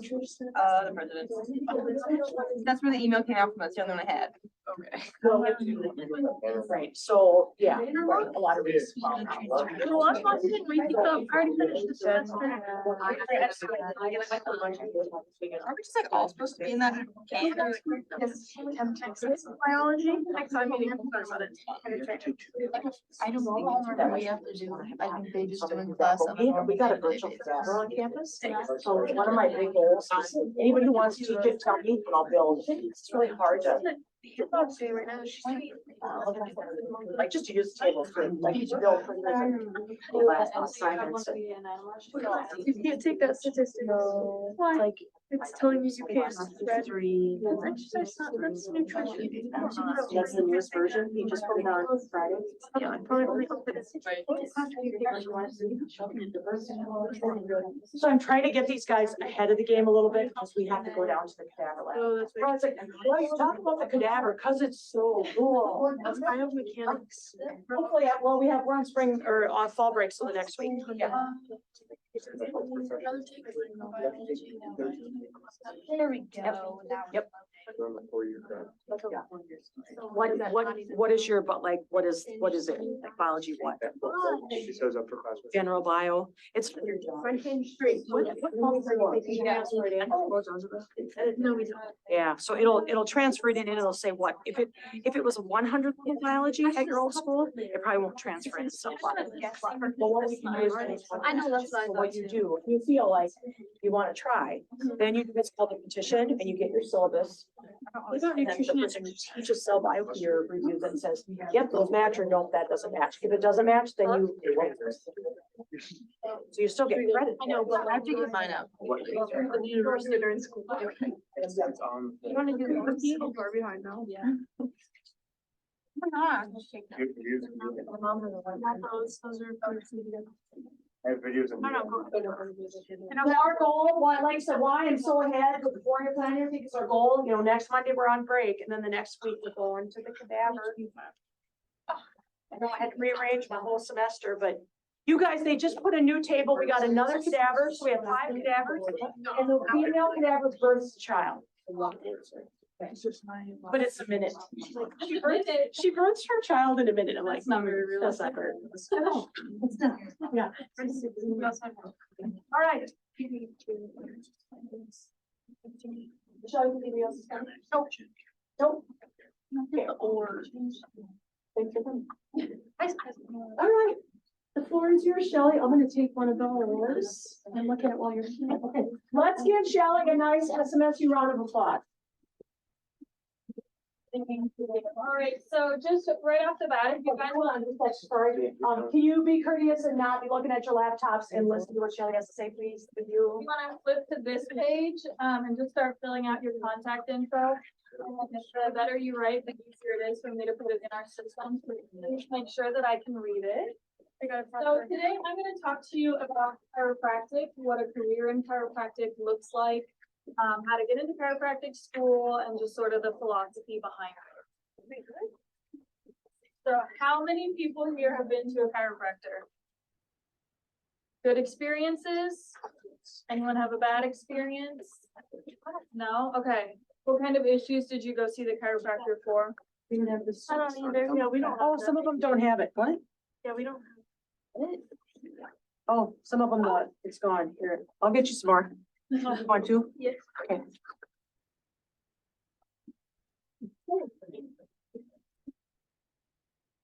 The president. That's where the email came out from. That's the only one I had. Okay. Right, so, yeah, right, a lot of it. Well, last month we didn't read the, already finished the semester. Are we just like all supposed to be in that game? Biology? Next time meeting, I'm sorry about it. I don't think that we have to do, I think they just do in class. On a We got a virtual cadaver on campus, so one of my big goals, anybody who wants to teach it, tell me, and I'll build. It's really hard to. Right now, she's Like just to use the table for, like to build for the last assignments. You can't take that statistical. It's like. It's telling you you can't spread. Three. Exercise, that's nutrition. That's the newest version, you just put it on Friday. Yeah, I probably only open it. So I'm trying to get these guys ahead of the game a little bit, because we have to go down to the cadaver lab. Oh, that's I was like, well, you talk about the cadaver, cause it's so cool. biomechanics. Hopefully, well, we're on spring or on fall break, so the next week. Yeah. There we go. Yep. What is your, but like, what is it? Like biology, what? She shows up for class. General bio, it's. No, we don't. Yeah, so it'll transfer it in and it'll say what, if it was a 100 biology at your old school, it probably won't transfer in so far. But what we can do is, I know that's what I what you do, if you feel like you want to try, then you do what's called a petition and you get your syllabus. And then the person who teaches cell bio here reviews it and says, yep, those match or no, that doesn't match. If it doesn't match, then you. So you still get credit. I know, but I have to get mine up. The university during school. You wanna do the or behind now? Yeah. Oh Those are. I have videos of. And our goal, why, like I said, why I'm so ahead with the 4-year plan here, because our goal, next Monday we're on break, and then the next week we're going to the cadaver. I know I had to rearrange my whole semester, but you guys, they just put a new table. We got another cadaver, so we have 5 cadavers, and the female cadaver births a child. But it's a minute. She births her child in a minute. I'm like, That's not very that's not very. Yeah. All right. Michelle, you think else is coming? Nope. Okay. Thanks for coming. All right. The floor is yours, Shelley. I'm gonna take one of those and look at it while you're here. Okay. Let's give Shelley a nice SMSU round of applause. All right, so just right off the bat, if you guys Hold on, just like, sorry. Can you be courteous and not be looking at your laptops and listen to what Shelley has to say, please? With you. want to flip to this page, and just start filling out your contact info. The better you write, the easier it is for me to put it in our system. So please make sure that I can read it. So today I'm going to talk to you about chiropractic, what a career in chiropractic looks like, how to get into chiropractic school, and just sort of the philosophy behind it. So how many people here have been to a chiropractor? Good experiences? Anyone have a bad experience? No? Okay. What kind of issues did you go see the chiropractor for? We didn't have this. I don't either. Yeah, we don't. Oh, some of them don't have it. What? Yeah, we don't. Oh, some of them not. It's gone. Here, I'll get you some more. Want to? Yes. Okay.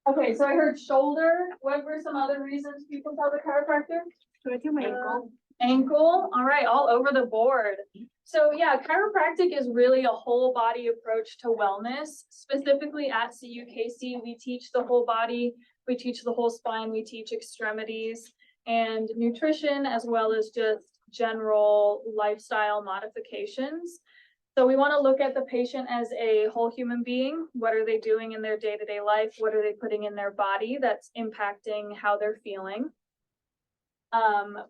Okay, so I heard shoulder. What were some other reasons people tell the chiropractor? Do I do my ankle? Ankle. All right, all over the board. So yeah, chiropractic is really a whole body approach to wellness. Specifically at CUKC, we teach the whole body, we teach the whole spine, we teach extremities and nutrition, as well as just general lifestyle modifications. So we want to look at the patient as a whole human being. What are they doing in their day-to-day life? What are they putting in their body that's impacting how they're feeling?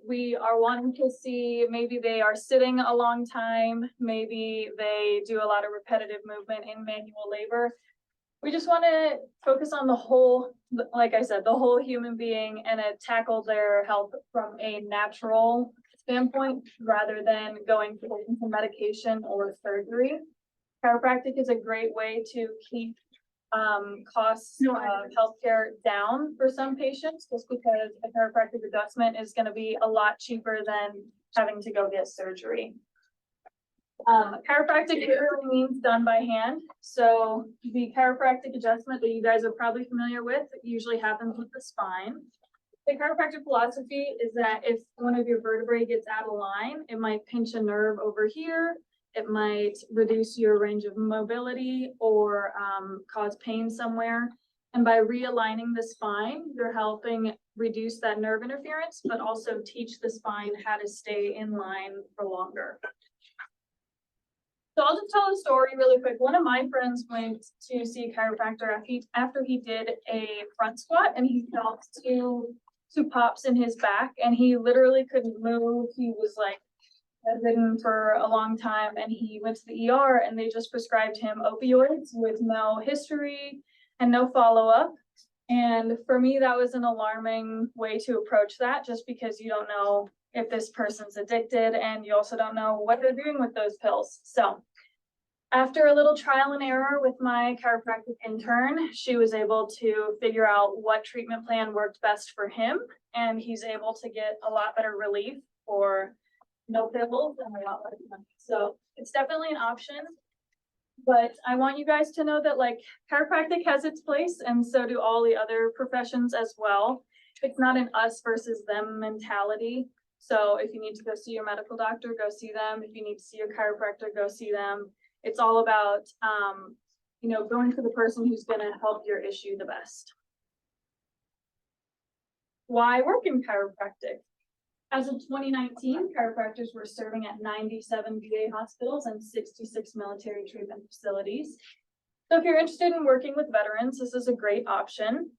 We are wanting to see, maybe they are sitting a long time, maybe they do a lot of repetitive movement in manual labor. We just want to focus on the whole, like I said, the whole human being, and tackle their health from a natural standpoint rather than going for into medication or surgery. Chiropractic is a great way to keep costs of healthcare down for some patients, just because a chiropractic adjustment is going to be a lot cheaper than having to go get surgery. Chiropractic literally means done by hand. So the chiropractic adjustment that you guys are probably familiar with usually happens with the spine. The chiropractic philosophy is that if one of your vertebrae gets out of line, it might pinch a nerve over here. It might reduce your range of mobility or cause pain somewhere. And by realigning the spine, you're helping reduce that nerve interference, but also teach the spine how to stay in line for longer. So I'll just tell a story really quick. One of my friends went to see a chiropractor after he did a front squat, and he felt two pops in his back, and he literally couldn't move. He was like bedridden for a long time, and he went to the ER, and they just prescribed him opioids with no history and no follow-up. And for me, that was an alarming way to approach that, just because you don't know if this person's addicted, and you also don't know what they're doing with those pills. So after a little trial and error with my chiropractic intern, she was able to figure out what treatment plan worked best for him, and he's able to get a lot better relief for no pills and a lot less money. So it's definitely an option, but I want you guys to know that like chiropractic has its place, and so do all the other professions as well. It's not an us versus them mentality. So if you need to go see your medical doctor, go see them. If you need to see your chiropractor, go see them. It's all about, going to the person who's going to help your issue the best. Why work in chiropractic? As of 2019, chiropractors were serving at 97 VA hospitals and 66 military treatment facilities. So if you're interested in working with veterans, this is a great option.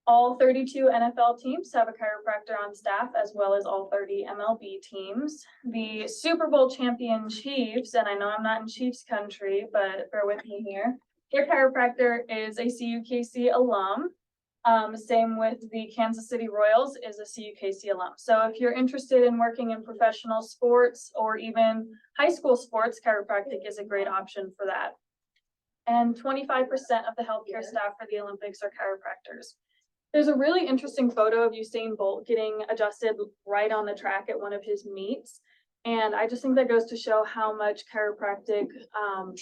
All 32 NFL teams have a chiropractor on staff, as well as all 30 MLB teams. The Super Bowl champion Chiefs, and I know I'm not in Chiefs country, but bear with me here. Their chiropractor is a CUKC alum. Same with the Kansas City Royals is a CUKC alum. So if you're interested in working in professional sports or even high school sports, chiropractic is a great option for that. And 25% of the healthcare staff for the Olympics are chiropractors. There's a really interesting photo of Usain Bolt getting adjusted right on the track at one of his meets. And I just think that goes to show how much chiropractic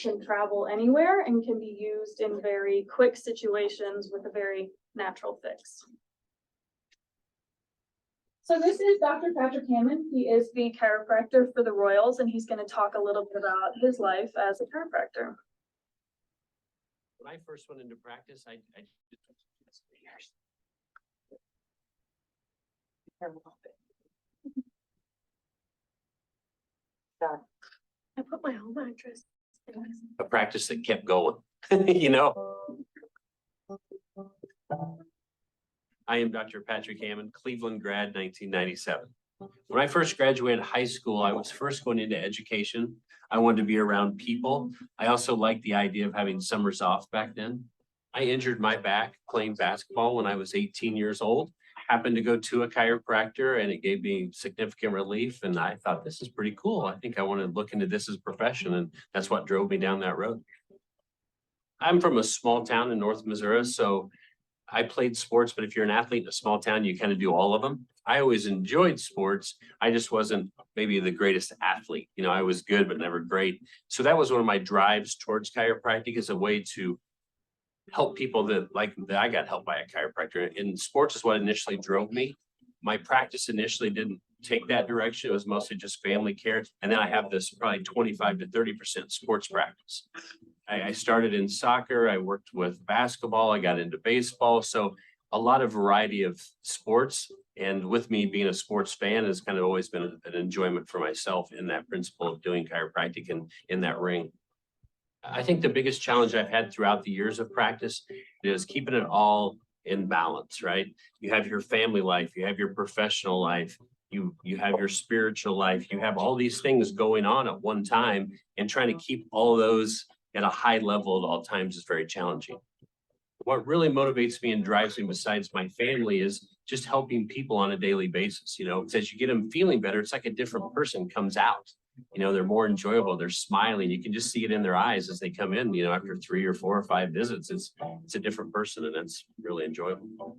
can travel anywhere and can be used in very quick situations with a very natural fix. So this is Dr. Patrick Hammond. He is the chiropractor for the Royals, and he's going to talk a little bit about his life as a chiropractor. When I first went into practice, I I put my home address. a practice that kept going, I am Dr. Patrick Hammond, Cleveland grad, 1997. When I first graduated high school, I was first going into education. I wanted to be around people. I also liked the idea of having summers off back then. I injured my back playing basketball when I was 18 years old. Happened to go to a chiropractor, and it gave me significant relief. And I thought, this is pretty cool. I think I want to look into this as a profession. And that's what drove me down that road. I'm from a small town in North Missouri, so I played sports, but if you're an athlete in a small town, you kind of do all of them. I always enjoyed sports. I just wasn't maybe the greatest athlete. I was good, but never great. So that was one of my drives towards chiropractic, as a way to help people that I got helped by a chiropractor. And sports is what initially drove me. My practice initially didn't take that direction. It was mostly just family care. And then I have this probably 25 to 30% sports practice. I started in soccer. I worked with basketball. I got into baseball. So a lot of variety of sports. And with me being a sports fan has kind of always been an enjoyment for myself in that principle of doing chiropractic and in that ring. I think the biggest challenge I've had throughout the years of practice is keeping it all in balance, right? You have your family life, you have your professional life, you have your spiritual life, you have all these things going on at one time, and trying to keep all those at a high level at all times is very challenging. What really motivates me and drives me besides my family is just helping people on a daily basis, you know, because as you get them feeling better, it's like a different person comes out. You know, they're more enjoyable. They're smiling. You can just see it in their eyes as they come in, you know, after 3 or 4 or 5 visits, it's a different person, and it's really enjoyable.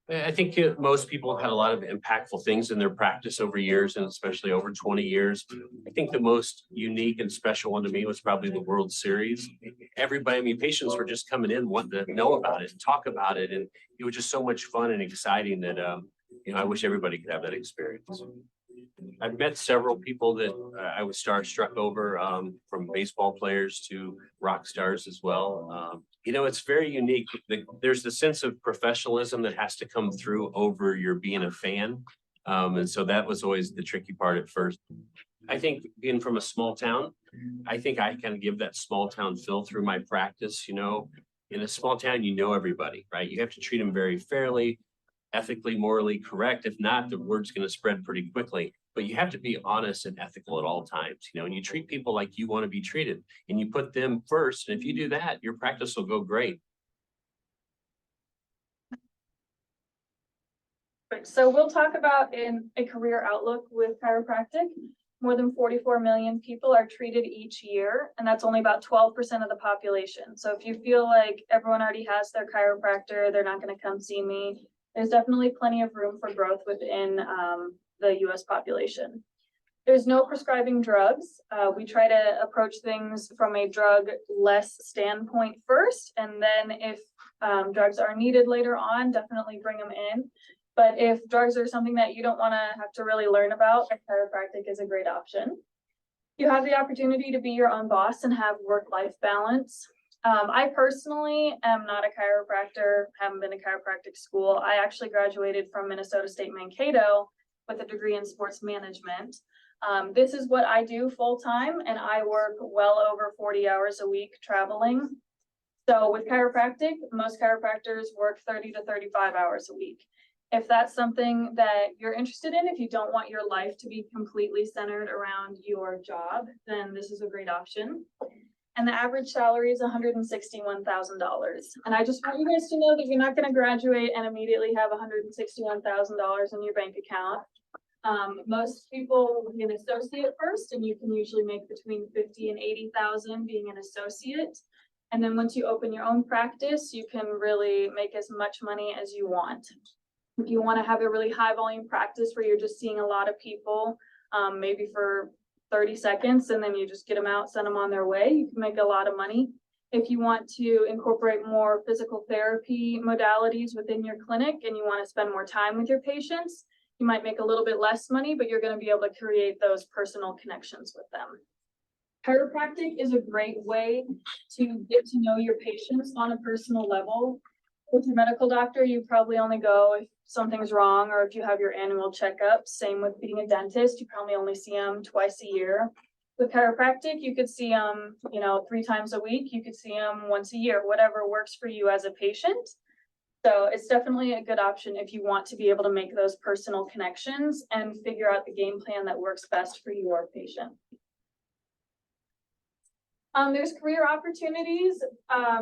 I think most people have had a lot of impactful things in their practice over years, and especially over 20 years. I think the most unique and special one to me was probably the World Series. Everybody, I mean, patients were just coming in wanting to know about it and talk about it. And it was just so much fun and exciting that, you know, I wish everybody could have that experience. I've met several people that I was starstruck over, from baseball players to rock stars as well. You know, it's very unique. There's the sense of professionalism that has to come through over your being a fan. And so that was always the tricky part at first. I think being from a small town, I think I kind of give that small town feel through my practice. You know, in a small town, you know everybody, right? You have to treat them very fairly, ethically, morally correct. If not, the word's going to spread pretty quickly. But you have to be honest and ethical at all times, you know, and you treat people like you want to be treated, and you put them first. And if you do that, your practice will go great. So we'll talk about in a career outlook with chiropractic. More than 44 million people are treated each year, and that's only about 12% of the population. So if you feel like everyone already has their chiropractor, they're not going to come see me, there's definitely plenty of room for growth within the US population. There's no prescribing drugs. We try to approach things from a drug-less standpoint first, and then if drugs are needed later on, definitely bring them in. But if drugs are something that you don't want to have to really learn about, chiropractic is a great option. You have the opportunity to be your own boss and have work-life balance. I personally am not a chiropractor, haven't been to chiropractic school. I actually graduated from Minnesota State Mankato with a degree in sports management. This is what I do full-time, and I work well over 40 hours a week traveling. So with chiropractic, most chiropractors work 30 to 35 hours a week. If that's something that you're interested in, if you don't want your life to be completely centered around your job, then this is a great option. And the average salary is $161,000. And I just want you guys to know that you're not going to graduate and immediately have $161,000 in your bank account. Most people will be an associate first, and you can usually make between 50 and 80,000 being an associate. And then once you open your own practice, you can really make as much money as you want. If you want to have a really high volume practice where you're just seeing a lot of people, maybe for 30 seconds, and then you just get them out, send them on their way, you can make a lot of money. If you want to incorporate more physical therapy modalities within your clinic and you want to spend more time with your patients, you might make a little bit less money, but you're going to be able to create those personal connections with them. Chiropractic is a great way to get to know your patients on a personal level. With your medical doctor, you probably only go if something's wrong or if you have your annual checkup. Same with being a dentist, you probably only see them twice a year. With chiropractic, you could see them, 3 times a week. You could see them once a year, whatever works for you as a patient. So it's definitely a good option if you want to be able to make those personal connections and figure out the game plan that works best for your patient. There's career opportunities.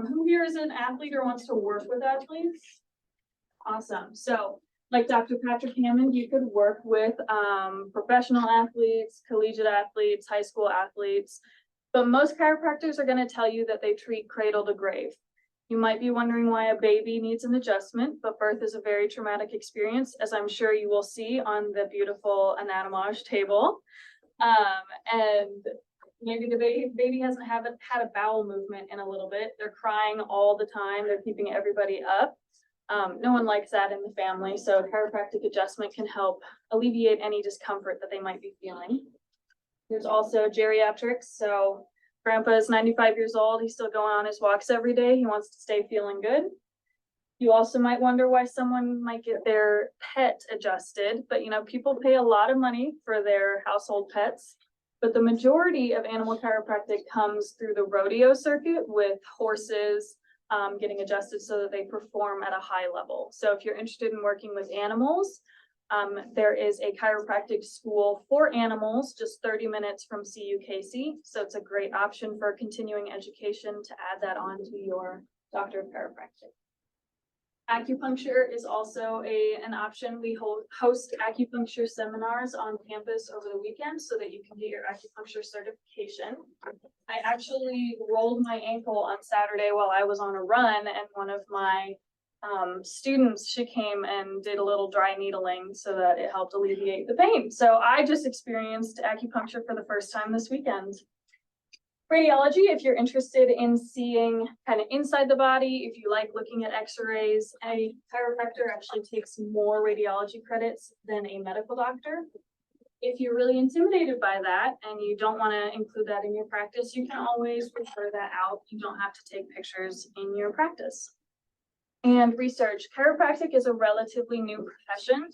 Who here is an athlete or wants to work with athletes? Awesome. So like Dr. Patrick Hammond, you could work with professional athletes, collegiate athletes, high school athletes, but most chiropractors are going to tell you that they treat cradle to grave. You might be wondering why a baby needs an adjustment, but birth is a very traumatic experience, as I'm sure you will see on the beautiful anatomage table. And maybe the baby hasn't had a bowel movement in a little bit. They're crying all the time. They're keeping everybody up. No one likes that in the family. So chiropractic adjustment can help alleviate any discomfort that they might be feeling. There's also geriatrics. So grandpa is 95 years old. He's still going on his walks every day. He wants to stay feeling good. You also might wonder why someone might get their pet adjusted, but people pay a lot of money for their household pets. But the majority of animal chiropractic comes through the rodeo circuit with horses getting adjusted so that they perform at a high level. So if you're interested in working with animals, there is a chiropractic school for animals just 30 minutes from CUKC. So it's a great option for continuing education to add that on to your doctor of chiropractic. Acupuncture is also an option. We host acupuncture seminars on campus over the weekend so that you can get your acupuncture certification. I actually rolled my ankle on Saturday while I was on a run, and one of my students, she came and did a little dry needling so that it helped alleviate the pain. So I just experienced acupuncture for the first time this weekend. Radiology, if you're interested in seeing kind of inside the body, if you like looking at x-rays, a chiropractor actually takes more radiology credits than a medical doctor. If you're really intimidated by that and you don't want to include that in your practice, you can always refer that out. You don't have to take pictures in your practice. And research, chiropractic is a relatively new profession.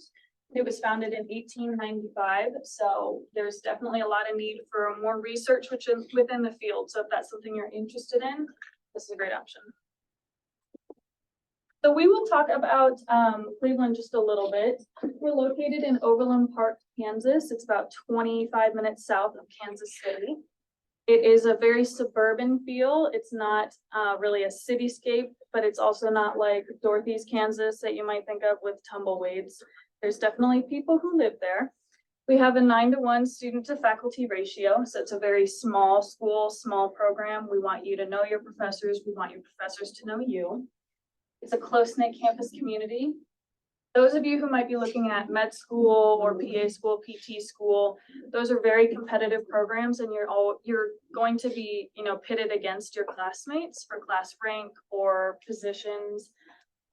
It was founded in 1895, so there's definitely a lot of need for more research within the field. So if that's something you're interested in, this is a great option. So we will talk about Cleveland just a little bit. We're located in Overland Park, Kansas. It's about 25 minutes south of Kansas City. It is a very suburban feel. It's not really a cityscape, but it's also not like Dorothy's, Kansas that you might think of with tumbleweeds. There's definitely people who live there. We have a 9-to-1 student to faculty ratio. So it's a very small school, small program. We want you to know your professors. We want your professors to know you. It's a close-knit campus community. Those of you who might be looking at med school or PA school, PT school, those are very competitive programs, and you're going to be, pitted against your classmates for class rank or positions.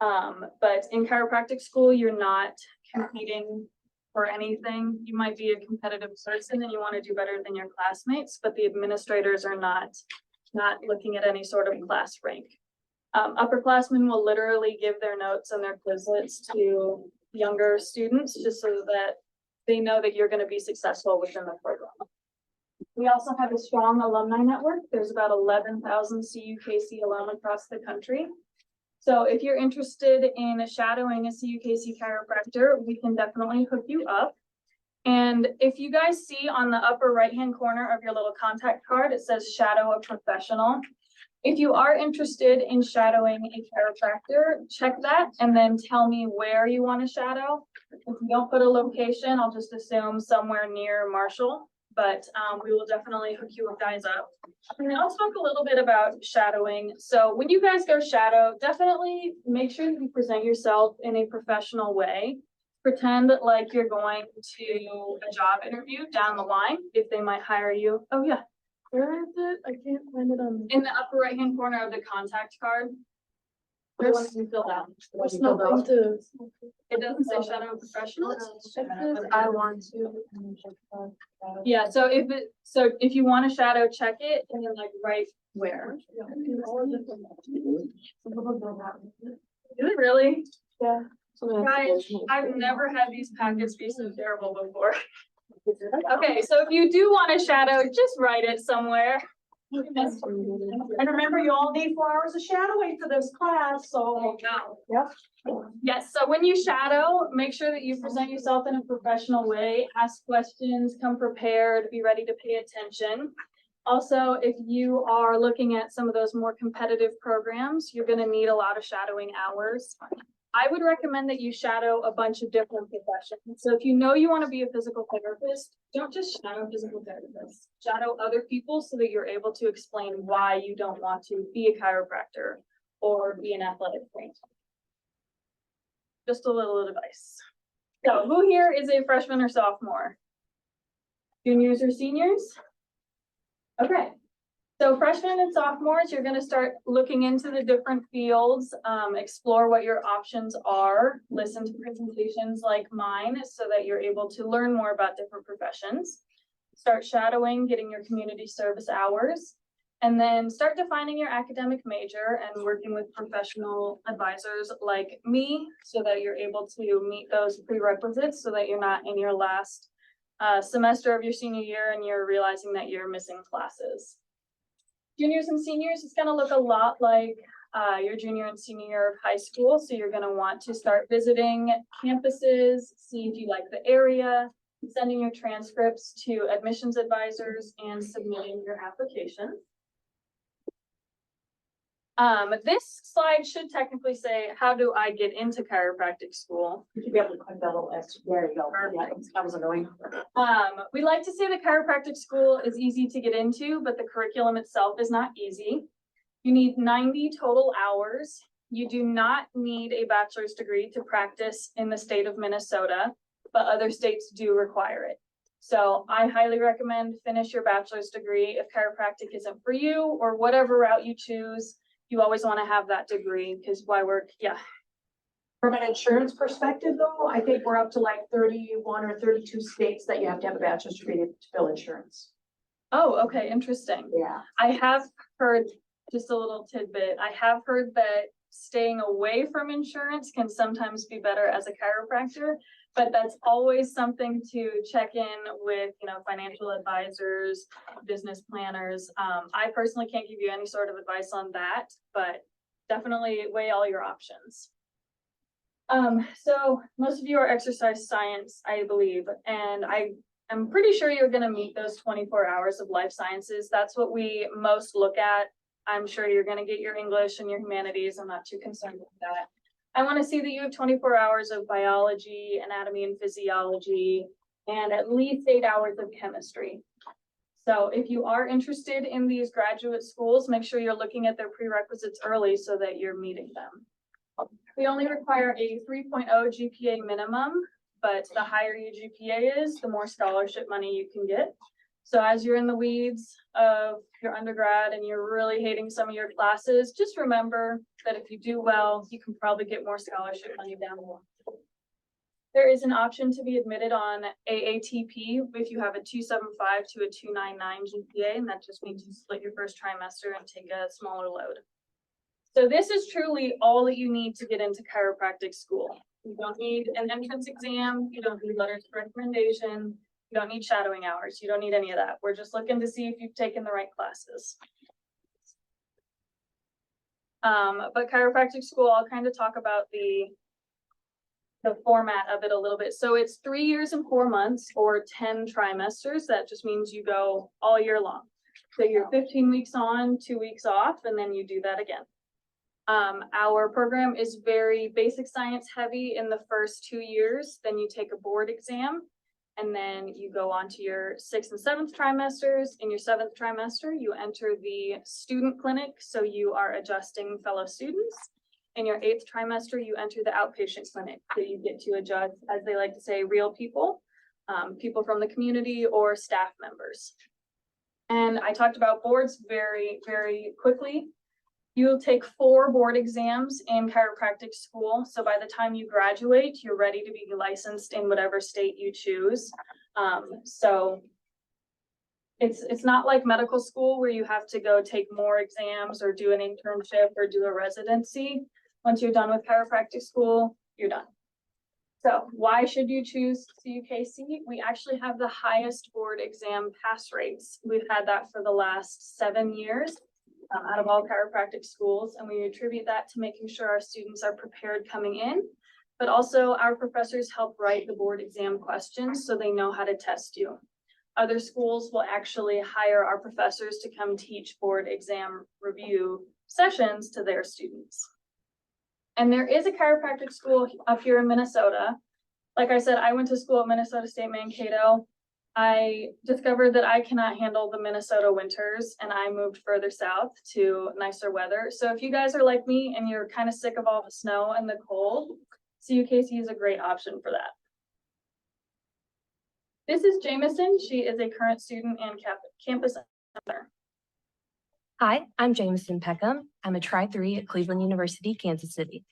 But in chiropractic school, you're not competing for anything. You might be a competitive person and you want to do better than your classmates, but the administrators are not looking at any sort of class rank. Upperclassmen will literally give their notes and their Quizlets to younger students just so that they know that you're going to be successful within the program. We also have a strong alumni network. There's about 11,000 CUKC alum across the country. So if you're interested in shadowing a CUKC chiropractor, we can definitely hook you up. And if you guys see on the upper right-hand corner of your little contact card, it says shadow a professional. If you are interested in shadowing a chiropractor, check that and then tell me where you want to shadow. If you don't put a location, I'll just assume somewhere near Marshall, but we will definitely hook you guys up. And I'll talk a little bit about shadowing. So when you guys go shadow, definitely make sure that you present yourself in a professional way. Pretend like you're going to a job interview down the line if they might hire you. Oh yeah. Where is it? I can't find it on. In the upper right hand corner of the contact card. The one you filled out. There's nothing to. It doesn't say shadow professional. It says I want to. Yeah, so if you want to shadow, check it and then like right where. Really? Yeah. Guys, I've never had these packets be so terrible before. Okay, so if you do want to shadow, just write it somewhere. And remember, you all need 4 hours of shadowing for this class, so. Yep. Yes, so when you shadow, make sure that you present yourself in a professional way, ask questions, come prepared, be ready to pay attention. Also, if you are looking at some of those more competitive programs, you're going to need a lot of shadowing hours. I would recommend that you shadow a bunch of different professions. So if you know you want to be a physical therapist, don't just shadow physical therapists. Shadow other people so that you're able to explain why you don't want to be a chiropractor or be an athletic trainer. Just a little advice. So who here is a freshman or sophomore? Juniors or seniors? Okay. So freshmen and sophomores, you're going to start looking into the different fields, explore what your options are, listen to presentations like mine so that you're able to learn more about different professions. Start shadowing, getting your community service hours, and then start defining your academic major and working with professional advisors like me so that you're able to meet those prerequisites so that you're not in your last semester of your senior year and you're realizing that you're missing classes. Juniors and seniors, it's going to look a lot like your junior and senior year of high school. So you're going to want to start visiting campuses, see if you like the area, sending your transcripts to admissions advisors, and submitting your application. This slide should technically say, how do I get into chiropractic school? You should be able to click that little X. There you go. Yeah, that was annoying. We like to say the chiropractic school is easy to get into, but the curriculum itself is not easy. You need 90 total hours. You do not need a bachelor's degree to practice in the state of Minnesota, but other states do require it. So I highly recommend finish your bachelor's degree if chiropractic isn't for you, or whatever route you choose. You always want to have that degree because why work? Yeah. From an insurance perspective though, I think we're up to like 31 or 32 states that you have to have a bachelor's degree to fill insurance. Oh, okay, interesting. Yeah. I have heard, just a little tidbit, I have heard that staying away from insurance can sometimes be better as a chiropractor, but that's always something to check in with, you know, financial advisors, business planners. I personally can't give you any sort of advice on that, but definitely weigh all your options. So most of you are exercise science, I believe, and I'm pretty sure you're going to meet those 24 hours of life sciences. That's what we most look at. I'm sure you're going to get your English and your humanities. I'm not too concerned with that. I want to see that you have 24 hours of biology, anatomy and physiology, and at least 8 hours of chemistry. So if you are interested in these graduate schools, make sure you're looking at their prerequisites early so that you're meeting them. We only require a 3.0 GPA minimum, but the higher your GPA is, the more scholarship money you can get. So as you're in the weeds of your undergrad and you're really hating some of your classes, just remember that if you do well, you can probably get more scholarship money down the line. There is an option to be admitted on AATP if you have a 275 to a 299 GPA, and that just means you split your first trimester and take a smaller load. So this is truly all that you need to get into chiropractic school. You don't need an entrance exam, you don't need letters of recommendation, you don't need shadowing hours, you don't need any of that. We're just looking to see if you've taken the right classes. But chiropractic school, I'll kind of talk about the format of it a little bit. So it's 3 years and 4 months or 10 trimesters. That just means you go all year long. So you're 15 weeks on, 2 weeks off, and then you do that again. Our program is very basic science heavy in the first 2 years. Then you take a board exam, and then you go on to your 6th and 7th trimesters. In your 7th trimester, you enter the student clinic, so you are adjusting fellow students. In your 8th trimester, you enter the outpatient clinic, so you get to adjust, as they like to say, real people, people from the community or staff members. And I talked about boards very, very quickly. You'll take 4 board exams in chiropractic school. So by the time you graduate, you're ready to be licensed in whatever state you choose. So it's not like medical school where you have to go take more exams or do an internship or do a residency. Once you're done with chiropractic school, you're done. So why should you choose CUKC? We actually have the highest board exam pass rates. We've had that for the last 7 years. Out of all chiropractic schools, and we attribute that to making sure our students are prepared coming in, but also our professors help write the board exam questions so they know how to test you. Other schools will actually hire our professors to come teach board exam review sessions to their students. And there is a chiropractic school up here in Minnesota. Like I said, I went to school at Minnesota State Mankato. I discovered that I cannot handle the Minnesota winters, and I moved further south to nicer weather. So if you guys are like me and you're kind of sick of all the snow and the cold, CUKC is a great option for that. This is Jameson. She is a current student and campus member. Hi, I'm Jameson Peckham. I'm a Tri-3 at Cleveland University, Kansas City.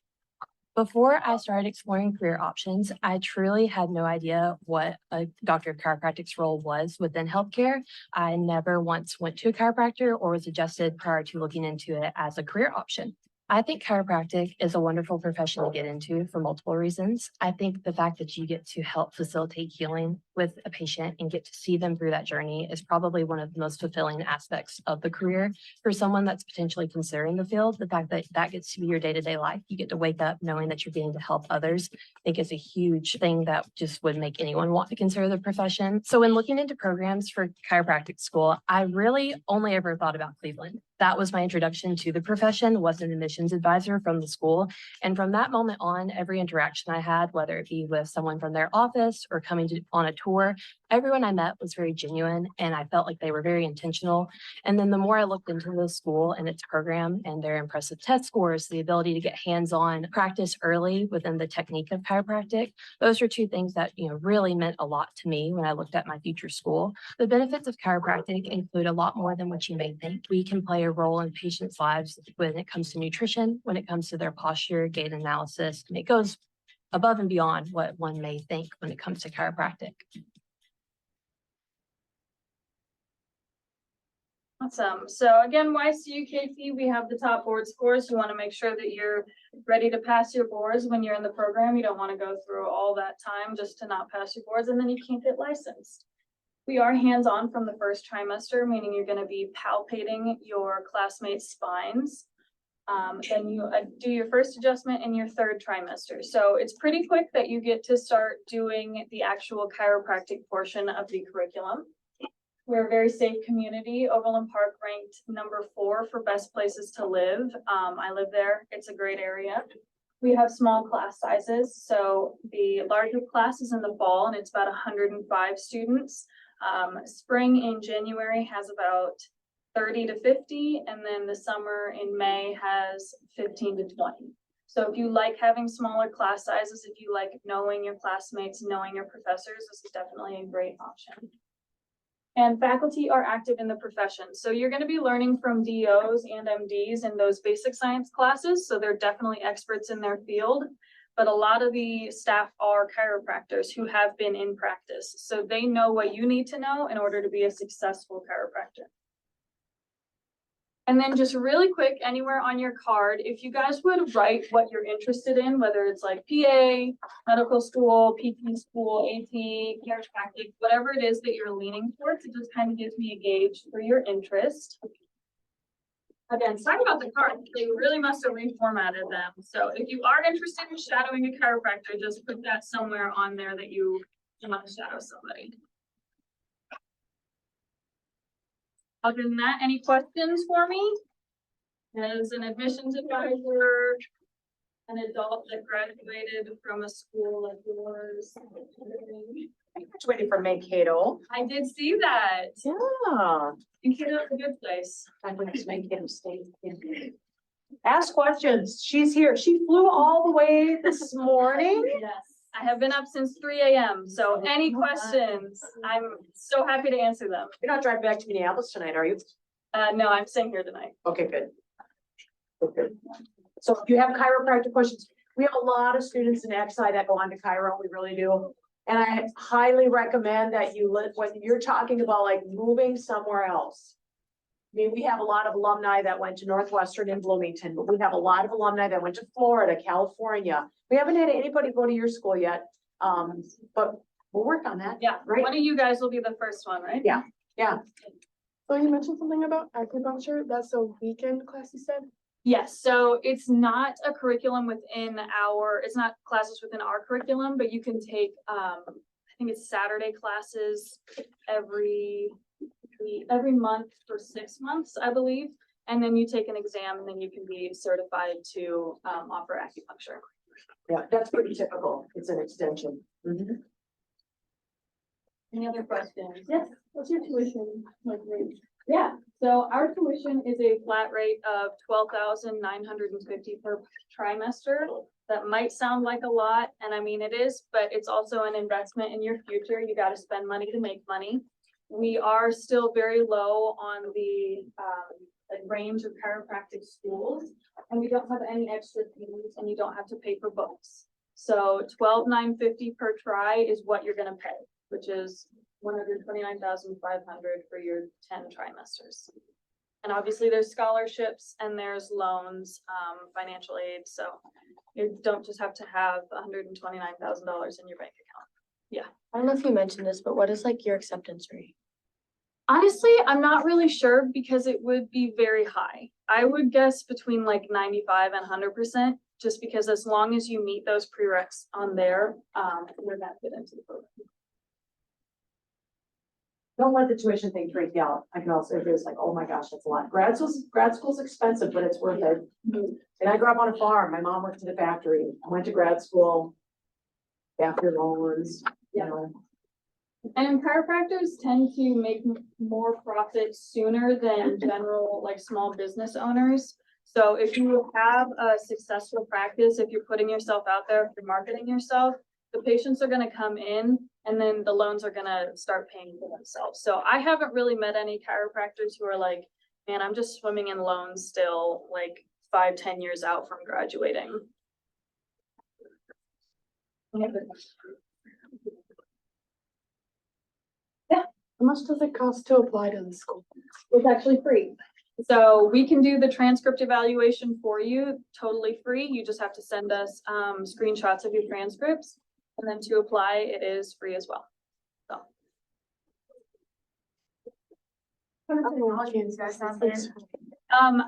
Before I started exploring career options, I truly had no idea what a doctor of chiropractic's role was within healthcare. I never once went to a chiropractor or was adjusted prior to looking into it as a career option. I think chiropractic is a wonderful profession to get into for multiple reasons. I think the fact that you get to help facilitate healing with a patient and get to see them through that journey is probably one of the most fulfilling aspects of the career for someone that's potentially considering the field. The fact that that gets to be your day-to-day life, you get to wake up knowing that you're getting to help others. I think it's a huge thing that just would make anyone want to consider the profession. So when looking into programs for chiropractic school, I really only ever thought about Cleveland. That was my introduction to the profession, was an admissions advisor from the school. And from that moment on, every interaction I had, whether it be with someone from their office or coming on a tour, everyone I met was very genuine and I felt like they were very intentional. And then the more I looked into the school and its program and their impressive test scores, the ability to get hands-on practice early within the technique of chiropractic, those are two things that, really meant a lot to me when I looked at my future school. The benefits of chiropractic include a lot more than what you may think. We can play a role in patients' lives when it comes to nutrition, when it comes to their posture, gait analysis, and it goes above and beyond what one may think when it comes to chiropractic. Awesome. So again, YCUKC, we have the top board scores. You want to make sure that you're ready to pass your boards when you're in the program. You don't want to go through all that time just to not pass your boards, and then you can't get licensed. We are hands-on from the first trimester, meaning you're going to be palpating your classmates' spines. Then you do your first adjustment in your third trimester. So it's pretty quick that you get to start doing the actual chiropractic portion of the curriculum. We're a very safe community. Overland Park ranked number 4 for best places to live. I live there. It's a great area. We have small class sizes. So the larger class is in the fall and it's about 105 students. Spring in January has about 30 to 50, and then the summer in May has 15 to 20. So if you like having smaller class sizes, if you like knowing your classmates, knowing your professors, this is definitely a great option. And faculty are active in the profession. So you're going to be learning from DOs and MDs in those basic science classes. So they're definitely experts in their field. But a lot of the staff are chiropractors who have been in practice. So they know what you need to know in order to be a successful chiropractor. And then just really quick, anywhere on your card, if you guys would write what you're interested in, whether it's like PA, medical school, PT school, AT, chiropractic, whatever it is that you're leaning towards, it just kind of gives me a gauge for your interest. Again, talk about the cards. They really must have reformatted them. So if you are interested in shadowing a chiropractor, just put that somewhere on there that you want to shadow somebody. Other than that, any questions for me? As an admissions advisor, an adult that graduated from a school like yours. I graduated from Mankato. I did see that. Yeah. Mankato's a good place. I went to Mankato State. Ask questions. She's here. She flew all the way this morning. Yes, I have been up since 3 a.m. So any questions, I'm so happy to answer them. You're not driving back to Minneapolis tonight, are you? No, I'm staying here tonight. Okay, good. Okay. So if you have chiropractic questions, we have a lot of students in Xi that go on to chiro, we really do. And I highly recommend that you when you're talking about like moving somewhere else. I mean, we have a lot of alumni that went to Northwestern in Bloomington, but we have a lot of alumni that went to Florida, California. We haven't had anybody go to your school yet, but we'll work on that. Yeah, Right. one of you guys will be the first one, right? Yeah. Yeah. So you mentioned something about acupuncture. That's a weekend class, you said? Yes, so it's not a curriculum within it's not classes within our curriculum, but you can take, I think it's Saturday classes every month for 6 months, I believe. And then you take an exam and then you can be certified to offer acupuncture. Yeah, that's pretty typical. It's an extension. Mm-hmm. Any other questions? Yes. What's your tuition like rate? Yeah, so our tuition is a flat rate of $12,950 per trimester. That might sound like a lot, and I mean it is, but it's also an investment in your future. You got to spend money to make money. We are still very low on the range of chiropractic schools, and we don't have any extra fees, and you don't have to pay for books. So $12,950 per try is what you're going to pay, which is $129,500 for your 10 trimesters. And obviously there's scholarships and there's loans, financial aid, so you don't just have to have $129,000 in your bank account. I don't know if you mentioned this, but what is like your acceptance rate? Honestly, I'm not really sure because it would be very high. I would guess between like 95 and 100%, just because as long as you meet those prereqs on there, you're gonna fit into the program. Don't let the tuition thing freak you out. I can also hear it's like, oh my gosh, that's a lot. Grad school's expensive, but it's worth it. And I grew up on a farm. My mom worked at a factory. I went to grad school. Factory loans, you know. And chiropractors tend to make more profit sooner than general, like small business owners. So if you have a successful practice, if you're putting yourself out there, if you're marketing yourself, the patients are gonna come in and then the loans are gonna start paying for themselves. So I haven't really met any chiropractors who are like, man, I'm just swimming in loans still, like 5-10 years out from graduating. How much does it cost to apply to the school? It's actually free. So we can do the transcript evaluation for you, totally free. You just have to send us screenshots of your transcripts. And then to apply, it is free as well. So.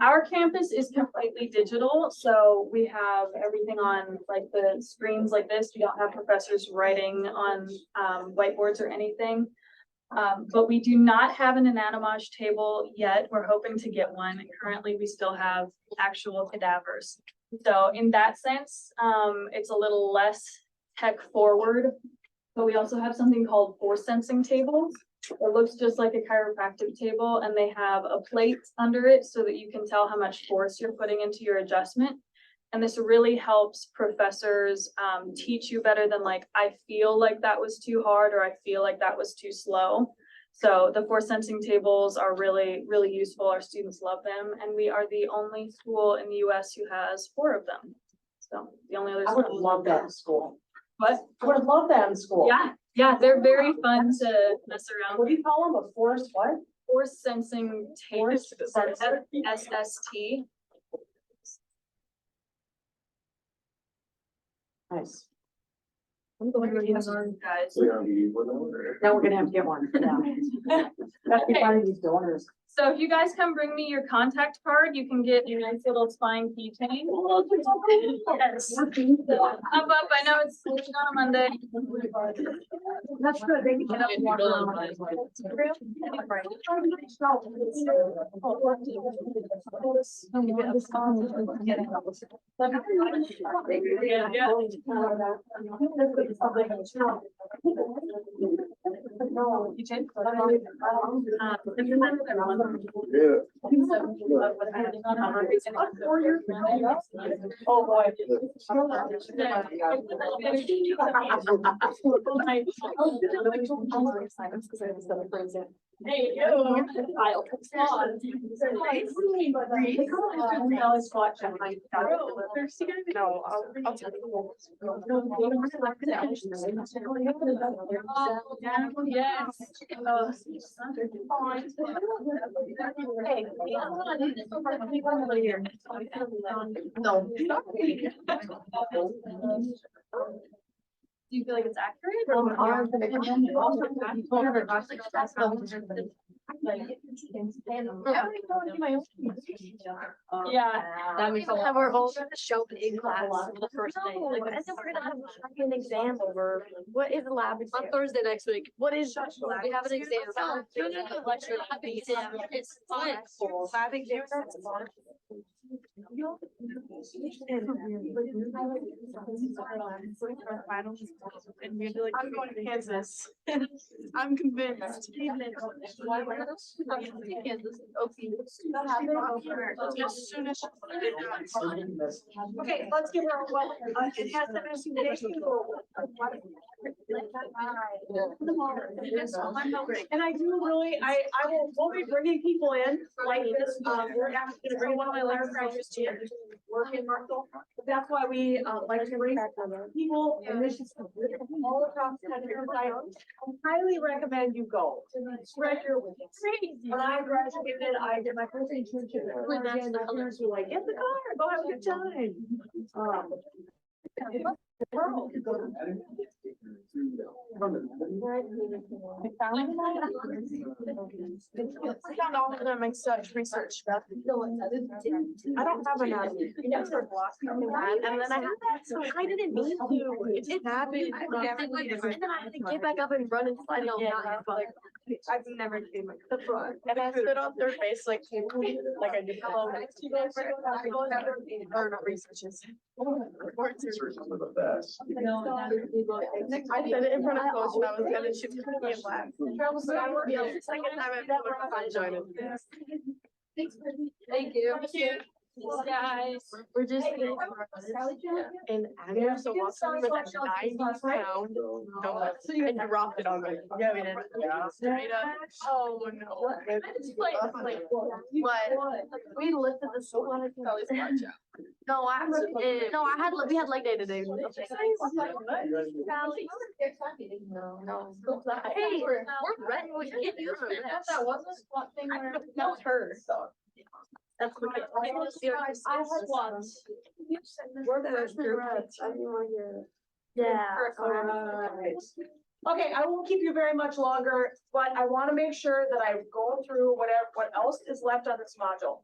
Our campus is completely digital, so we have everything on like the screens like this. We don't have professors writing on whiteboards or anything. But we do not have an anatomage table yet. We're hoping to get one. Currently, we still have actual cadavers. So in that sense, it's a little less tech forward, but we also have something called force sensing tables. It looks just like a chiropractic table, and they have a plate under it so that you can tell how much force you're putting into your adjustment. And this really helps professors teach you better than like, I feel like that was too hard or I feel like that was too slow. So the force sensing tables are really, really useful. Our students love them. And we are the only school in the US who has 4 of them. So the only other I would school. love that in school. What? I would love that in school. Yeah, they're very fun to mess around What do with. you call them? A force what? Force sensing tables, Force sensing? SST. Nice. I'm going to use ours, guys. Now we're gonna have to get one. Yeah. That's be finding these donors. So if you guys come bring me your contact card, you can get your nice little spine keychain. Yes. Up, I know it's on a Monday. That's good. They can get up and walk around. Oh, boy. Hey, you. No, I'll take Do you feel like it's accurate? Yeah. We can have our whole show in class the first day. Like, and then we're gonna have an exam over what is a lab exam? On Thursday next week. What is, we have an exam. Lecture, lab exam. It's fun. Lab exam. I'm going to Kansas. I'm convinced. As soon as Okay, let's give her a well. It has the And I do really, we'll be bringing people in like this, we're actually gonna bring one of my letter writers to work in Marshall. That's why we, like to bring people and this is all across the country. I highly recommend you go. Spread your wings. When I graduated, I did my first internship at Oregon. My parents were like, get the car, go have a good time. I found all of them in such research. I don't have enough. And then I didn't mean to. It happened. And then I had to get back up and run and slide on. I've never seen my. And I stood on third base like I did. Or not researches. I said it in front of coach and I was gonna shoot me and laugh. Second time I've ever joined. Thank you. Guys. We're just and I'm so awesome for that 90-pound dumbbell and dropped it on me. Yeah, we did. Straight up. Oh no. What? We lifted the so hard. No, we had leg day today. No. Hey, we're ready. We can do That wasn't one thing where. That was her. So. That's what I had squats. We're the yeah. Alright. Okay, I won't keep you very much longer, but I want to make sure that I go through what else is left on this module.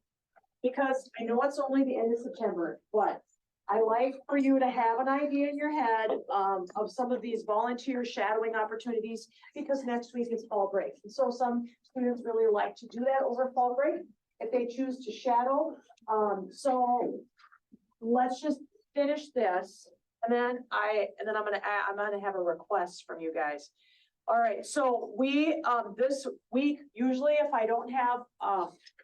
Because I know it's only the end of September, but I like for you to have an idea in your head of some of these volunteer shadowing opportunities, because next week is fall break. And so some students really like to do that over fall break if they choose to shadow. So let's just finish this. And then I'm gonna have a request from you guys. All right, so we, this week, usually if I don't have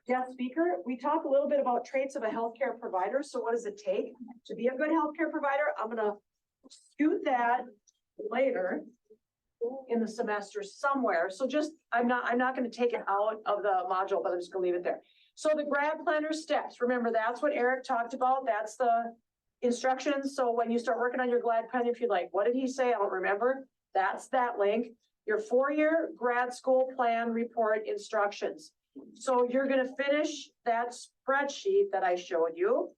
guest speaker, we talk a little bit about traits of a healthcare provider. So what does it take to be a good healthcare provider? I'm gonna shoot that later in the semester somewhere. So just, I'm not gonna take it out of the module, but I'm just gonna leave it there. So the grad planner steps, remember, that's what Eric talked about. That's the instructions. So when you start working on your grad planner, if you're like, what did he say? I don't remember. That's that link. Your 4-year grad school plan report instructions. So you're gonna finish that spreadsheet that I showed you.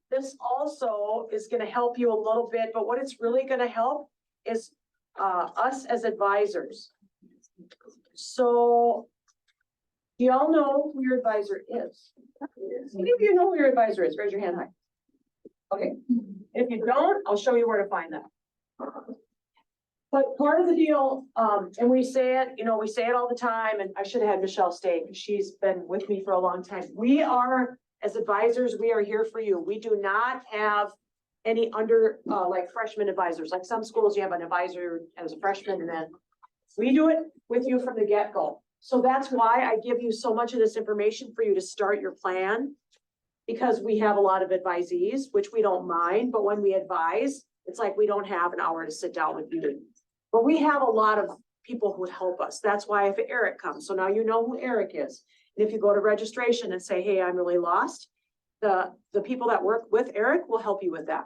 This also is gonna help you a little bit, but what it's really gonna help is us as advisors. So do y'all know who your advisor is? Many of you know who your advisor is. Raise your hand high. Okay. If you don't, I'll show you where to find that. But part of the deal, and we say it all the time, and I should have had Michelle stay because she's been with me for a long time. We are, as advisors, we are here for you. We do not have any like freshman advisors. Like some schools, you have an advisor as a freshman, and then we do it with you from the get-go. So that's why I give you so much of this information for you to start your plan, because we have a lot of advisees, which we don't mind, but when we advise, it's like we don't have an hour to sit down with you. But we have a lot of people who help us. That's why if Eric comes, so now you know who Eric is. And if you go to registration and say, hey, I'm really lost, the people that work with Eric will help you with that.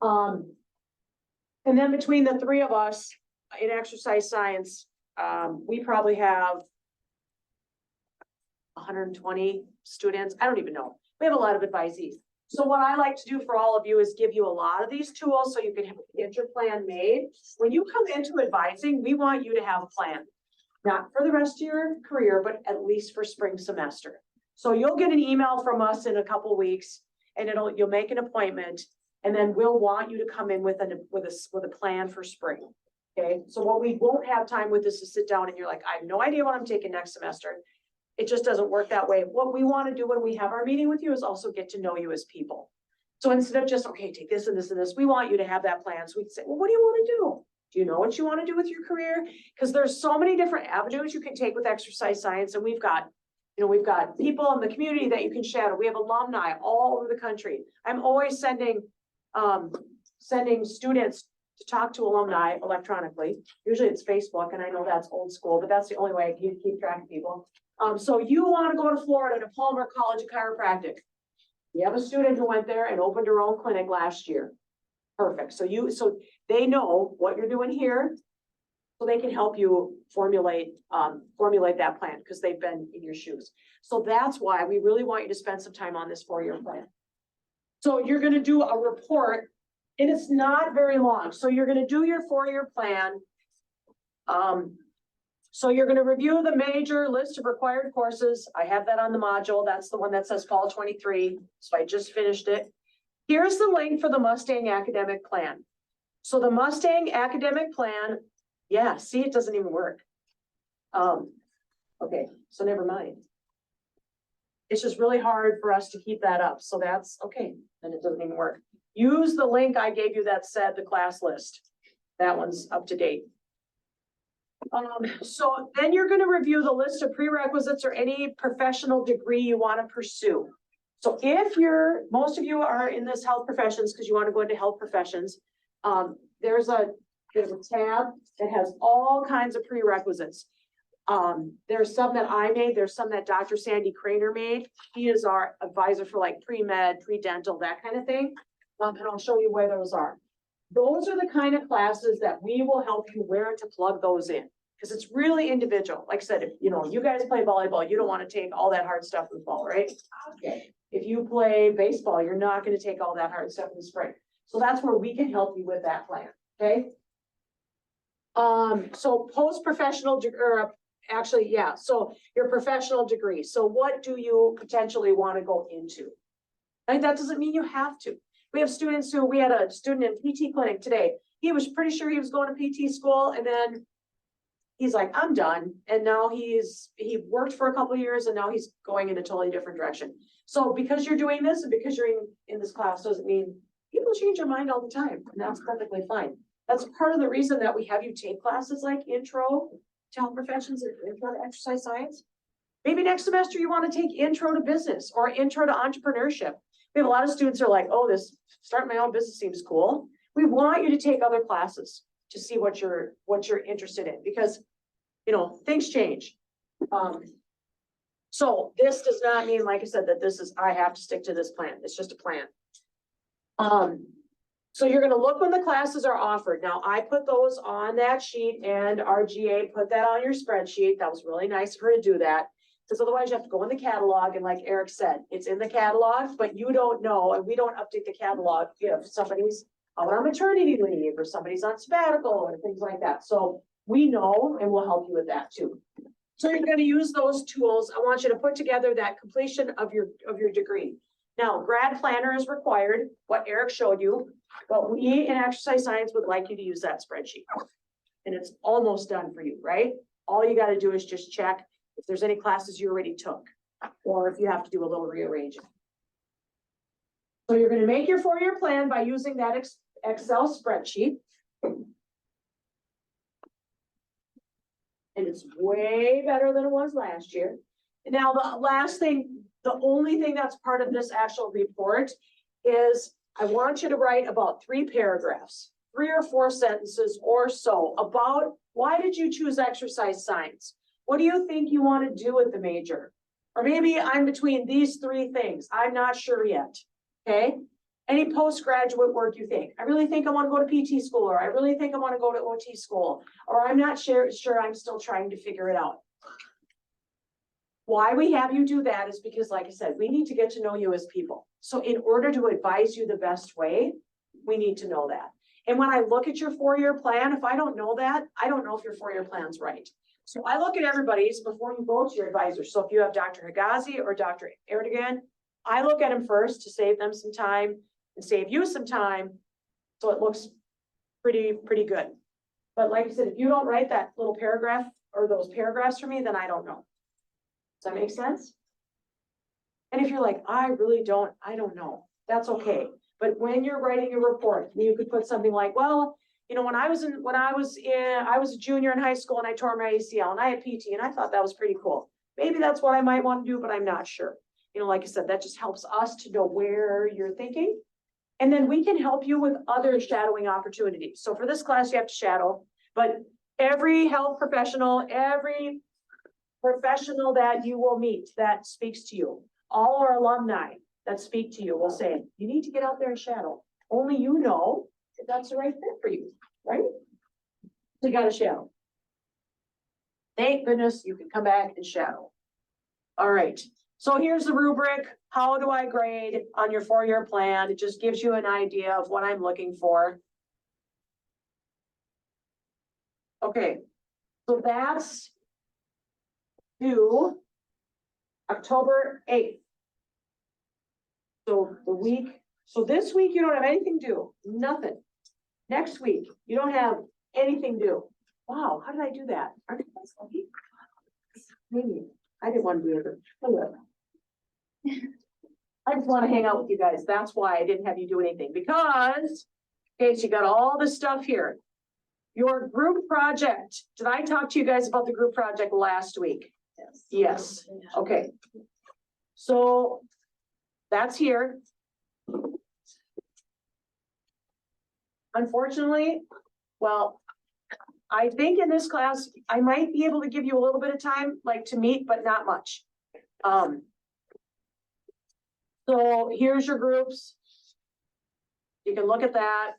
And then between the three of us in exercise science, we probably have 120 students. I don't even know. We have a lot of advisees. So what I like to do for all of you is give you a lot of these tools so you can get your plan made. When you come into advising, we want you to have a plan, not for the rest of your career, but at least for spring semester. So you'll get an email from us in a couple weeks, and you'll make an appointment, and then we'll want you to come in with a plan for spring. Okay, so what we won't have time with is to sit down and you're like, I have no idea what I'm taking next semester. It just doesn't work that way. What we want to do when we have our meeting with you is also get to know you as people. So instead of just, okay, take this and this and this, we want you to have that plan. So we can say, well, what do you want to do? Do you know what you want to do with your career? Because there's so many different avenues you can take with exercise science. And we've got people in the community that you can shadow. We have alumni all over the country. I'm always sending students to talk to alumni electronically. Usually it's Facebook, and I know that's old school, but that's the only way I keep track of people. So you want to go to Florida to Palmer College of Chiropractic. You have a student who went there and opened her own clinic last year. Perfect. So they know what you're doing here. So they can help you formulate that plan because they've been in your shoes. So that's why we really want you to spend some time on this 4-year plan. So you're going to do a report, and it's not very long. So you're going to do your 4-year plan. So you're going to review the major list of required courses. I have that on the module. That's the one that says fall 23. So I just finished it. Here's the link for the Mustang academic plan. So the Mustang academic plan, yeah, see, it doesn't even work. Okay, so never mind. It's just really hard for us to keep that up. So that's okay. Then it doesn't even work. Use the link I gave you that said the class list. That one's up to date. So then you're going to review the list of prerequisites or any professional degree you want to pursue. So if most of you are in this health professions because you want to go into health professions, there's a tab that has all kinds of prerequisites. There's some that I made, there's some that Dr. Sandy Craner made. He is our advisor for like pre-med, pre-dental, that kind of thing. And I'll show you where those are. Those are the kind of classes that we will help you where to plug those in. Because it's really individual. Like I said, if you guys play volleyball, you don't want to take all that hard stuff in the fall, right? Okay. If you play baseball, you're not going to take all that hard stuff in the spring. So that's where we can help you with that plan. Okay. So post-professional or actually, yeah. So your professional degree. So what do you potentially want to go into? And that doesn't mean you have to. We have students we had a student in PT clinic today. He was pretty sure he was going to PT school, and then he's like, I'm done. And now he worked for a couple of years, and now he's going in a totally different direction. So because you're doing this and because you're in this class doesn't mean people change their mind all the time, and that's perfectly fine. That's part of the reason that we have you take classes like intro to health professions and intro to exercise science. Maybe next semester you want to take intro to business or intro to entrepreneurship. We have a lot of students who are like, oh, this starting my own business seems cool. We want you to take other classes to see what you're interested in, because things change. So this does not mean, like I said, that I have to stick to this plan. It's just a plan. So you're going to look when the classes are offered. Now I put those on that sheet, and our GA put that on your spreadsheet. That was really nice of her to do that. Because otherwise you have to go in the catalog, and like Eric said, it's in the catalog, but you don't know, and we don't update the catalog if somebody's out on maternity leave or somebody's on sabbatical or things like that. So we know, and we'll help you with that too. So you're going to use those tools. I want you to put together that completion of your degree. Now, grad planner is required, what Eric showed you, but we in exercise science would like you to use that spreadsheet. And it's almost done for you, right? All you got to do is just check if there's any classes you already took, or if you have to do a little rearranging. So you're going to make your 4-year plan by using that Excel spreadsheet. And it's way better than it was last year. And now the only thing that's part of this actual report is I want you to write about 3 paragraphs, 3 or 4 sentences or so about why did you choose exercise science? What do you think you want to do with the major? Or maybe I'm between these 3 things. I'm not sure yet. Okay. Any postgraduate work you think, I really think I want to go to PT school, or I really think I want to go to OT school, or I'm not sure, I'm still trying to figure it out. Why we have you do that is because, like I said, we need to get to know you as people. So in order to advise you the best way, we need to know that. And when I look at your 4-year plan, if I don't know that, I don't know if your 4-year plan's right. So I look at everybody's before you go to your advisor. So if you have Dr. Higazi or Dr. Erdogan, I look at them first to save them some time and save you some time. So it looks pretty good. But like I said, if you don't write that little paragraph or those paragraphs for me, then I don't know. Does that make sense? And if you're like, I don't know, that's okay. But when you're writing a report, you could put something like, well, when I was a junior in high school and I tore my ACL and I had PT and I thought that was pretty cool. Maybe that's what I might want to do, but I'm not sure. Like I said, that just helps us to know where you're thinking. And then we can help you with other shadowing opportunities. So for this class, you have to shadow, but every health professional, every professional that you will meet that speaks to you, all our alumni that speak to you will say, you need to get out there and shadow. Only you know if that's the right fit for you, right? So you gotta shadow. Thank goodness you can come back and shadow. All right, so here's the rubric. How do I grade on your 4-year plan? It just gives you an idea of what I'm looking for. Okay, so that's due October 8th. So the week, so this week you don't have anything due, nothing. Next week, you don't have anything due. Wow, how did I do that? Aren't you guys lucky? Maybe, I didn't want to do it. Hello. I just want to hang out with you guys. That's why I didn't have you do anything, because, okay, so you got all this stuff here. Your group project, did I talk to you guys about the group project last week? Yes, okay. So that's here. Unfortunately, well, I think in this class, I might be able to give you a little bit of time, like to meet, but not much. So here's your groups. You can look at that.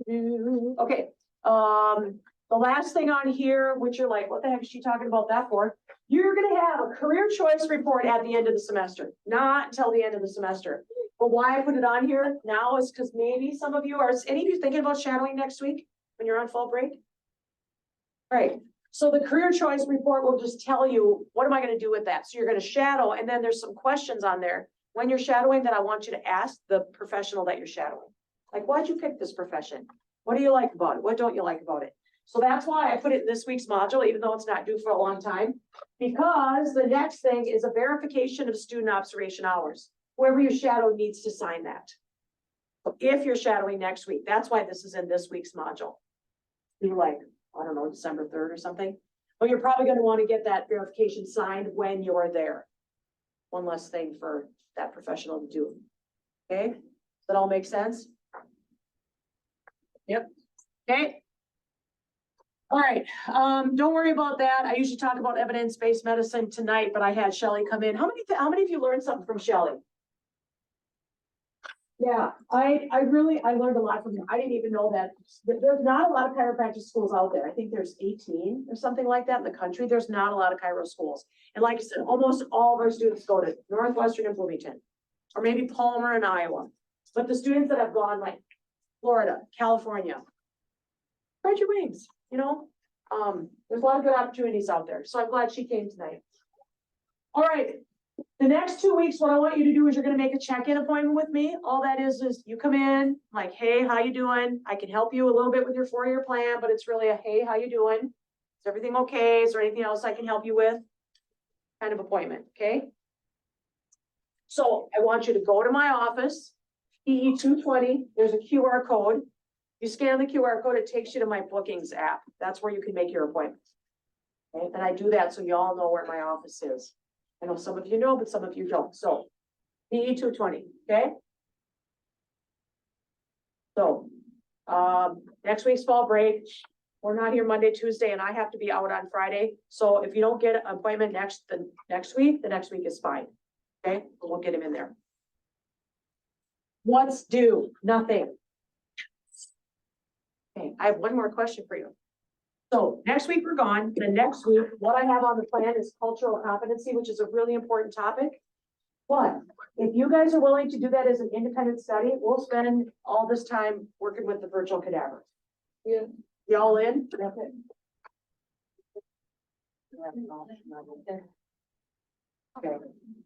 Okay, the last thing on here, which you're like, what the heck is she talking about that for? You're gonna have a career choice report at the end of the semester, not until the end of the semester. But why I put it on here now is because maybe some of you are, any of you thinking about shadowing next week when you're on fall break? Right, so the career choice report will just tell you, what am I gonna do with that? So you're gonna shadow, and then there's some questions on there when you're shadowing that I want you to ask the professional that you're shadowing. Like, why'd you pick this profession? What do you like about it? What don't you like about it? So that's why I put it in this week's module, even though it's not due for a long time, because the next thing is a verification of student observation hours. Whoever you shadow needs to sign that. So if you're shadowing next week, that's why this is in this week's module. You're like, I don't know, December 3rd or something. But you're probably going to want to get that verification signed when you're there. One less thing for that professional to do. Okay, does that all make sense? Yep. Okay. All right. Don't worry about that. I usually talk about evidence-based medicine tonight, but I had Shelley come in. How many of you learned something from Shelley? Yeah, I learned a lot from him. I didn't even know that there's not a lot of chiropractic schools out there. I think there's 18 or something like that in the country. There's not a lot of chiro schools. And like I said, almost all of our students go to Northwestern and Bloomington, or maybe Palmer and Iowa. But the students that have gone like Florida, California, spread your wings, you know? There's a lot of good opportunities out there. So I'm glad she came tonight. All right. The next 2 weeks, what I want you to do is you're going to make a check-in appointment with me. All that is you come in like, hey, how you doing? I can help you a little bit with your 4-year plan, but it's really a, hey, how you doing? Is everything okay? Is there anything else I can help you with? Kind of appointment, okay? So I want you to go to my office, EE 220. There's a QR code. You scan the QR code, it takes you to my bookings app. That's where you can make your appointment. Okay, and I do that so you all know where my office is. I know some of you know, but some of you don't. So EE 220, okay? So next week's fall break. We're not here Monday, Tuesday, and I have to be out on Friday. So if you don't get an appointment the next week is fine. Okay, we'll get him in there. What's due? Nothing. Okay, I have one more question for you. So next week we're gone. The next week, what I have on the plan is cultural competency, which is a really important topic. But if you guys are willing to do that as an independent study, we'll spend all this time working with the virtual cadaver. Yeah. Y'all in? Okay. Okay,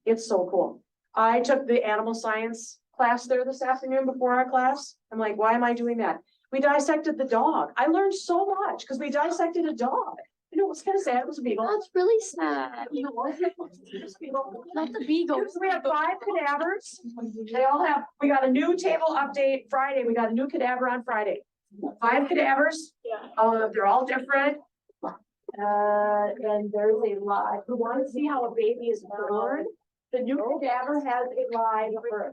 it's so cool. I took the animal science class there this afternoon before our class. I'm like, why am I doing that? We dissected the dog. I learned so much because we dissected a dog. You know, it was kind of sad. It was a beagle. That's really sad. You know what? Not the beagle. We have 5 cadavers. They all have, we got a new table update Friday. We got a new cadaver on Friday. 5 cadavers. Yeah. They're all different. And there's a live, who want to see how a baby is born? The new cadaver has a live for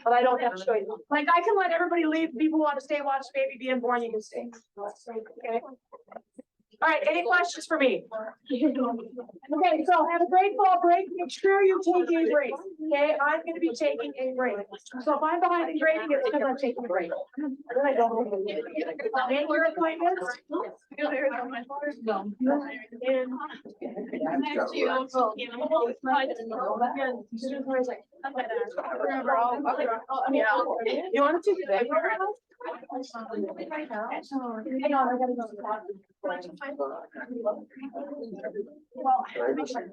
but I don't have to show you. Like, I can let everybody leave. People want to stay, watch the baby being born, you can stay. Okay. All right, any questions for me? Okay, so have a great fall break. Make sure you take a break. Okay, I'm gonna be taking a break. So if I'm behind in grading, it's because I'm taking a break. I don't make your appointments. You want to take a break? Hang on, I gotta go to the bathroom. Well, I make sure.